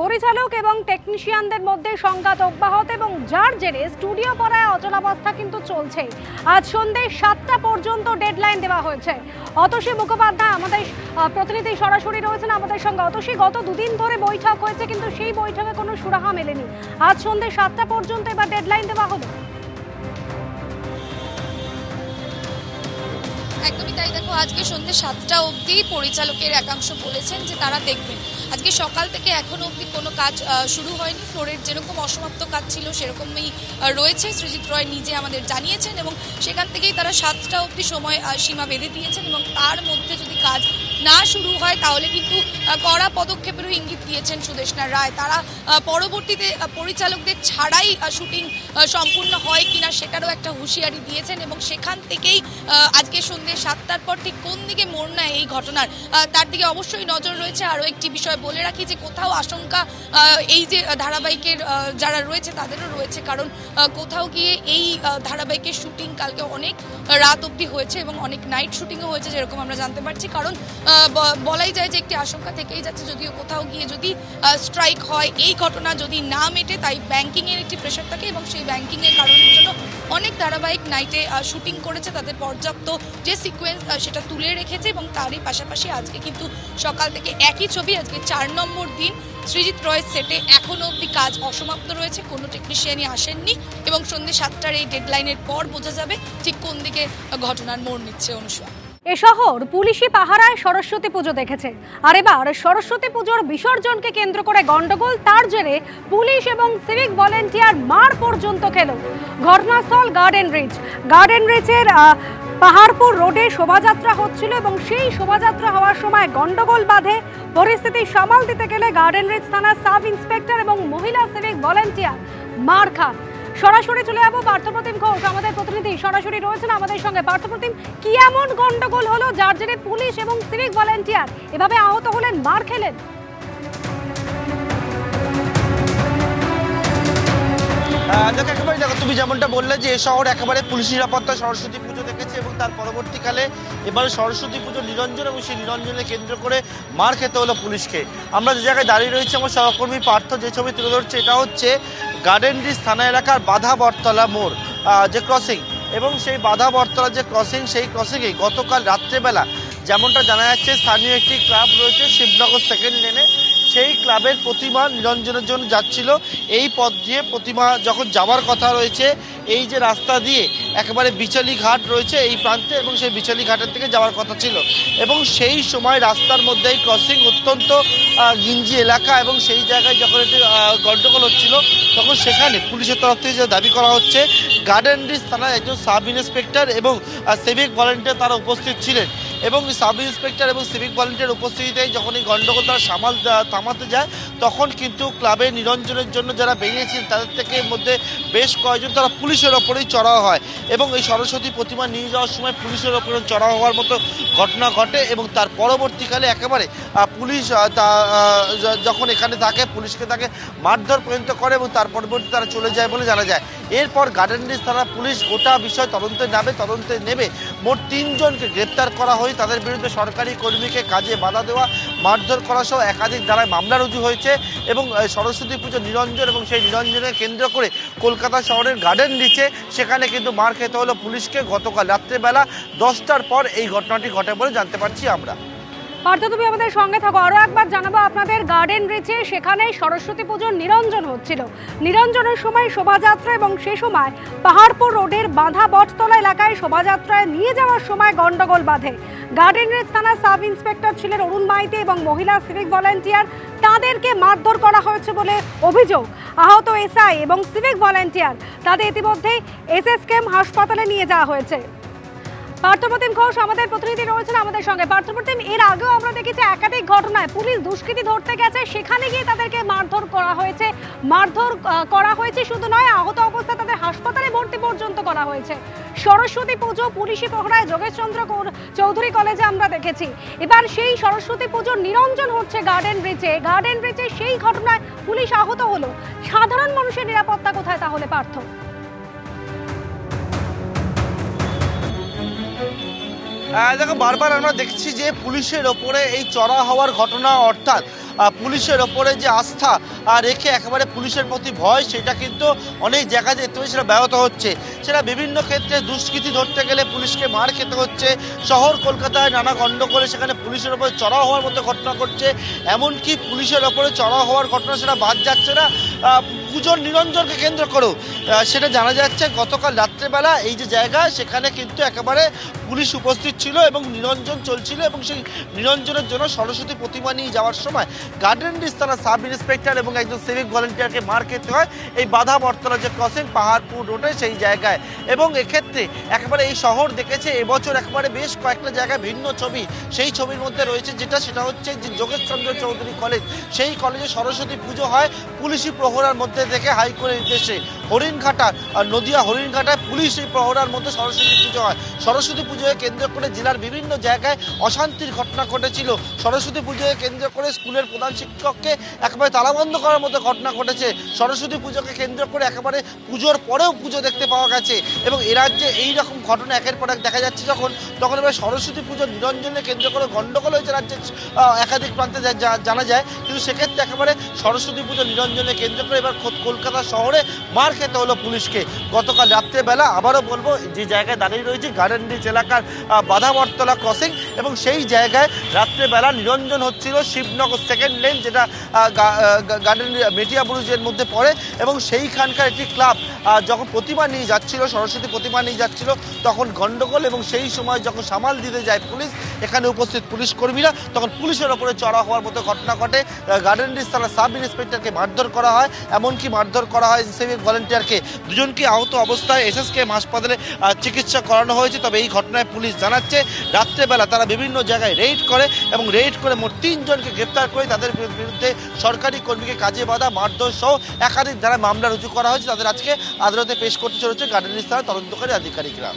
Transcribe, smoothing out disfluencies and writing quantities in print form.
পরিচালক এবং টেকনিশিয়ানদের মধ্যে সংঘাত অব্যাহত এবং যার জেরে স্টুডিও পাড়ায় অচলাবস্থা কিন্তু চলছে। আজ সন্ধ্যে 7টা পর্যন্ত ডেডলাইন দেওয়া হয়েছে। অতসী মুখোপাধ্যায় আমাদের প্রতিনিধি সরাসরি রয়েছেন আমাদের সঙ্গে। অতসী, গত দুদিন ধরে বৈঠক হয়েছে কিন্তু সেই বৈঠকে কোনো সুরাহা মেলেনি। আজ সন্ধ্যে 7টা পর্যন্ত এবার ডেডলাইন দেওয়া হলো। একদমই তাই। দেখো, আজকে সন্ধ্যে 7টা অবধি পরিচালকের একাংশ বলেছেন যে তারা দেখবেন। আজকে সকাল থেকে এখনো অবধি কোনো কাজ শুরু হয়নি। ফ্লোরের যেরকম অসমাপ্ত কাজ ছিল সেরকমই রয়েছে, সৃজিত রয় নিজে আমাদের জানিয়েছেন, এবং সেখান থেকেই তারা 7টা অবধি সময় সীমা বেঁধে দিয়েছেন, এবং তার মধ্যে যদি কাজ না শুরু হয় তাহলে কিন্তু কড়া পদক্ষেপেরও ইঙ্গিত দিয়েছেন সুদেষ্ণা রায়। তারা পরবর্তীতে পরিচালকদের ছাড়াই শুটিং সম্পূর্ণ হয় কিনা সেটারও একটা হুঁশিয়ারি দিয়েছেন, এবং সেখান থেকেই আজকে সন্ধ্যে 7টার পর ঠিক কোন দিকে মোড় নেয় এই ঘটনার তার দিকে অবশ্যই নজর রয়েছে। আরও একটি বিষয় বলে রাখি যে কোথাও আশঙ্কা এই যে ধারাবাহিকের যারা রয়েছে তাদেরও রয়েছে, কারণ কোথাও গিয়ে এই ধারাবাহিকের শুটিং কালকে অনেক রাত অবধি হয়েছে এবং অনেক নাইট শুটিংও হয়েছে যেরকম আমরা জানতে পারছি। কারণ বলাই যায় যে একটি আশঙ্কা থেকেই যাচ্ছে, যদিও কোথাও গিয়ে যদি স্ট্রাইক হয়, এই ঘটনা যদি না মেটে, তাই ব্যাংকিংয়ের একটি প্রেশার থাকে এবং সেই ব্যাংকিংয়ের কারণের জন্য অনেক ধারাবাহিক নাইটে শুটিং করেছে, তাদের পর্যাপ্ত যে সিকোয়েন্স সেটা তুলে রেখেছে। এবং তারই পাশাপাশি আজকে কিন্তু সকাল থেকে একই ছবি, আজকে 4 নম্বর দিন সৃজিত রয়ের সেটে এখনও অবধি কাজ অসমাপ্ত রয়েছে, কোনো টেকনিশিয়ানই আসেননি, এবং সন্ধ্যে 7টার এই ডেডলাইনের পর বোঝা যাবে ঠিক কোন দিকে ঘটনার মোড় নিচ্ছে। অনুষ্কা, এ শহর পুলিশি পাহারায় সরস্বতী পুজো দেখেছে, আর এবার সরস্বতী পুজোর বিসর্জনকে কেন্দ্র করে গন্ডগোল। তার জেরে পুলিশ এবং সিভিক ভলেন্টিয়ার মার পর্যন্ত খেল। ঘটনাস্থল গার্ডেন রিচের পাহাড়পুর রোডে শোভাযাত্রা হচ্ছিল এবং সেই শোভাযাত্রা হওয়ার সময় গন্ডগোল বাধে। পরিস্থিতি সামাল দিতে গেলে গার্ডেন রিচ থানার সাব ইন্সপেক্টর এবং মহিলা সিভিক ভলেন্টিয়ার মার খান। সরাসরি চলে যাবো পার্থপ্রতিম ঘোষ, আমাদের প্রতিনিধি সরাসরি রয়েছেন আমাদের সঙ্গে। পার্থপ্রতিম, কি এমন গন্ডগোল হলো যার জেরে পুলিশ এবং সিভিক ভলেন্টিয়ার এভাবে আহত হলেন, মার খেলেন? একেবারে দেখো, তুমি যেমনটা বললে যে এ শহর একেবারে পুলিশ নিরাপত্তা সরস্বতী পুজো দেখেছে, এবং তার পরবর্তীকালে এবারে সরস্বতী পুজো নিরঞ্জন, এবং সেই নিরঞ্জনে কেন্দ্র করে মার খেতে হলো পুলিশকে। আমরা যে জায়গায় দাঁড়িয়ে রয়েছি, আমার সহকর্মী পার্থ যে ছবি তুলে ধরছে, এটা হচ্ছে গার্ডেন রিচ থানা এলাকার বাধা বটতলা মোড় যে ক্রসিং, এবং সেই বাধা বটতলা যে ক্রসিং, সেই ক্রসিংয়ে গতকাল রাত্রেবেলা যেমনটা জানা যাচ্ছে, স্থানীয় একটি ক্লাব রয়েছে শিবনগর সেকেন্ড লেনে, সেই ক্লাবের প্রতিমা নিরঞ্জনের জন্য যাচ্ছিল। এই পথ দিয়ে প্রতিমা যখন যাওয়ার কথা রয়েছে, এই যে রাস্তা দিয়ে একেবারে বিচালি ঘাট রয়েছে এই প্রান্তে, এবং সেই বিচালি ঘাটের থেকে যাওয়ার কথা ছিল, এবং সেই সময় রাস্তার মধ্যে এই ক্রসিং অত্যন্ত গিঞ্জি এলাকা, এবং সেই জায়গায় যখন একটি গন্ডগোল হচ্ছিল, তখন সেখানে পুলিশের তরফ থেকে যে দাবি করা হচ্ছে, গার্ডেন রিচ থানার একজন সাব ইন্সপেক্টর এবং সিভিক ভলেন্টিয়ার তারা উপস্থিত ছিলেন, এবং সাব ইন্সপেক্টর এবং সিভিক ভলেন্টিয়ার উপস্থিতিতে যখন এই গন্ডগোল তারা থামাতে যায়, তখন কিন্তু ক্লাবে নিরঞ্জনের জন্য যারা বেরিয়েছিলেন তাদের থেকে মধ্যে বেশ কয়েকজন তারা পুলিশের ওপরেই চড়াও হয়, এবং এই সরস্বতী প্রতিমা নিয়ে যাওয়ার সময় পুলিশের ওপরে চড়াও হওয়ার মতো ঘটনা ঘটে। এবং তার পরবর্তীকালে একেবারে পুলিশ যখন এখানে থাকে, পুলিশকে তাকে মারধর পর্যন্ত করে, এবং তার পরবর্তী তারা চলে যায় বলে জানা যায়। এরপর গার্ডেন রিচ থানা পুলিশ গোটা বিষয় তদন্তে নেবে মোট 3 জনকে গ্রেপ্তার করা হয়। তাদের বিরুদ্ধে সরকারি কর্মীকে কাজে বাধা দেওয়া, মারধর করা সহ একাধিক ধারায় মামলা রুজু হয়েছে। এবং সরস্বতী পুজো নিরঞ্জন, এবং সেই নিরঞ্জনকে কেন্দ্র করে কলকাতা শহরের গার্ডেন রিচে সেখানে কিন্তু মার খেতে হলো পুলিশকে গতকাল রাত্রেবেলা 10টার পর এই ঘটনাটি ঘটে বলে জানতে পারছি আমরা। পার্থ, তুমি আমাদের সঙ্গে থাকো। আরও একবার জানাবো আপনাদের, গার্ডেন রিচে সেখানে সরস্বতী পুজোর নিরঞ্জন হচ্ছিল। নিরঞ্জনের সময় শোভাযাত্রা, এবং সে সময় পাহাড়পুর রোডের বাঁধা বটতলা এলাকায় শোভাযাত্রায় নিয়ে যাওয়ার সময় গন্ডগোল বাধে। গার্ডেন রিচ থানার সাব ইন্সপেক্টর ছিলেন অরুণ মাইতি এবং মহিলা সিভিক ভলেন্টিয়ার, তাদেরকে মারধর করা হয়েছে বলে অভিযোগ। আহত এসআই এবং সিভিক ভলেন্টিয়ার তাদের ইতিমধ্যেই এসএসকেএম হাসপাতালে নিয়ে যাওয়া হয়েছে। পার্থপ্রতিম ঘোষ আমাদের প্রতিনিধি রয়েছেন আমাদের সঙ্গে। পার্থপ্রতিম, এর আগেও আমরা দেখেছি একাধিক ঘটনায় পুলিশ দুষ্কৃতী ধরতে গেছে, সেখানে গিয়ে তাদেরকে মারধর করা হয়েছে শুধু নয়, আহত অবস্থায় তাদের হাসপাতালে ভর্তি পর্যন্ত করা হয়েছে। সরস্বতী পুজো পুলিশি প্রহরায় যোগেশচন্দ্র চৌধুরী কলেজে আমরা দেখেছি। এবার সেই সরস্বতী পুজোর নিরঞ্জন হচ্ছে গার্ডেন রিচে সেই ঘটনায় পুলিশ আহত হলো। সাধারণ মানুষের নিরাপত্তা কোথায় তাহলে পার্থ? দেখো, বারবার আমরা দেখছি যে পুলিশের ওপরে এই চড়া হওয়ার ঘটনা, অর্থাৎ পুলিশের ওপরে যে আস্থা রেখে একেবারে পুলিশের প্রতি ভয়, সেটা কিন্তু অনেক জায়গায় দেখতে পাচ্ছি সেটা ব্যাহত হচ্ছে। সেটা বিভিন্ন ক্ষেত্রে দুষ্কৃতী ধরতে গেলে পুলিশকে মার খেতে হচ্ছে, শহর কলকাতায় নানা গণ্ডগোলে সেখানে পুলিশের ওপরে চড়াও হওয়ার মতো ঘটনা ঘটছে। এমনকি পুলিশের ওপরে চড়াও হওয়ার ঘটনা সেটা বাদ যাচ্ছে না পুজোর নিরঞ্জনকে কেন্দ্র করেও। সেটা জানা যাচ্ছে গতকাল রাত্রেবেলা এই যে জায়গা সেখানে কিন্তু একেবারে পুলিশ উপস্থিত ছিল এবং নিরঞ্জন চলছিল, এবং সেই নিরঞ্জনের জন্য সরস্বতী প্রতিমা নিয়ে যাওয়ার সময় গার্ডেন রিচ থানা সাব ইন্সপেক্টর এবং একজন সিভিক ভলেন্টিয়ারকে মার খেতে হয় এই বাধা বটতলা যে ক্রসিং পাহাড়পুর রোডে সেই জায়গায়। এবং এক্ষেত্রে একেবারে এই শহর দেখেছে এবছর একেবারে বেশ কয়েকটা জায়গায় ভিন্ন ছবি। সেই ছবির মধ্যে রয়েছে সেটা হচ্ছে যে যোগেশচন্দ্র চৌধুরী কলেজ, সেই কলেজে সরস্বতী পুজো হয় পুলিশি প্রহরার মধ্যে থেকে হাইকোর্টের নির্দেশে। হরিণঘাটা নদিয়া হরিণঘাটায় পুলিশি প্রহরার মধ্যে সরস্বতী পুজো হয়। সরস্বতী পুজোকে কেন্দ্র করে জেলার বিভিন্ন জায়গায় অশান্তির ঘটনা ঘটেছিল। সরস্বতী পুজোকে কেন্দ্র করে স্কুলের প্রধান শিক্ষককে একেবারে তালাবন্ধ করার মতো ঘটনা ঘটেছে। সরস্বতী পুজোকে কেন্দ্র করে একেবারে পুজোর পরেও পুজো দেখতে পাওয়া গেছে। এবং এ রাজ্যে এইরকম ঘটনা একের পর এক দেখা যাচ্ছে তখন এবার সরস্বতী পুজোর নিরঞ্জনকে কেন্দ্র করে গণ্ডগোল হয়েছে রাজ্যের একাধিক প্রান্তে জানা যায়। কিন্তু সেক্ষেত্রে একেবারে সরস্বতী পুজোর নিরঞ্জনকে কেন্দ্র করে এবার কলকাতা শহরে মার খেতে হলো পুলিশকে। গতকাল রাত্রেবেলা আবারও বলবো যে জায়গায় দাঁড়িয়ে রয়েছে গার্ডেন রিচ এলাকার বাধা বটতলা ক্রসিং, এবং সেই জায়গায় রাত্রেবেলা নিরঞ্জন হচ্ছিল শিবনগর সেকেন্ড লেন, যেটা গার্ডেন মেটিয়া ব্রুজের মধ্যে পড়ে। এবং সেইখানকার একটি ক্লাব যখন প্রতিমা নিয়ে যাচ্ছিল, সরস্বতী প্রতিমা নিয়ে যাচ্ছিল, তখন গণ্ডগোল, এবং সেই সময় যখন সামাল দিতে যায় পুলিশ, এখানে উপস্থিত পুলিশ কর্মীরা, তখন পুলিশের ওপরে চড়া হওয়ার মতো ঘটনা ঘটে। গার্ডেন রিচ থানার সাব ইন্সপেক্টরকে মারধর করা হয়, এমনকি মারধর করা হয় সিভিক ভলেন্টিয়ারকে। দুজনকে আহত অবস্থায় এসএসকে হাসপাতালে চিকিৎসা করানো হয়েছে। তবে এই ঘটনায় পুলিশ জানাচ্ছে রাত্রেবেলা তারা বিভিন্ন জায়গায় রেইড করে, এবং রেইড করে মোট 3 জনকে গ্রেপ্তার করে তাদের বিরুদ্ধে সরকারি কর্মীকে কাজে বাধা, মারধর সহ একাধিক ধারায় মামলা রুজু করা হয়েছে। তাদের আজকে আদালতে পেশ করতে চলেছে গার্ডেন রিচ থানার তদন্তকারী আধিকারিকরা।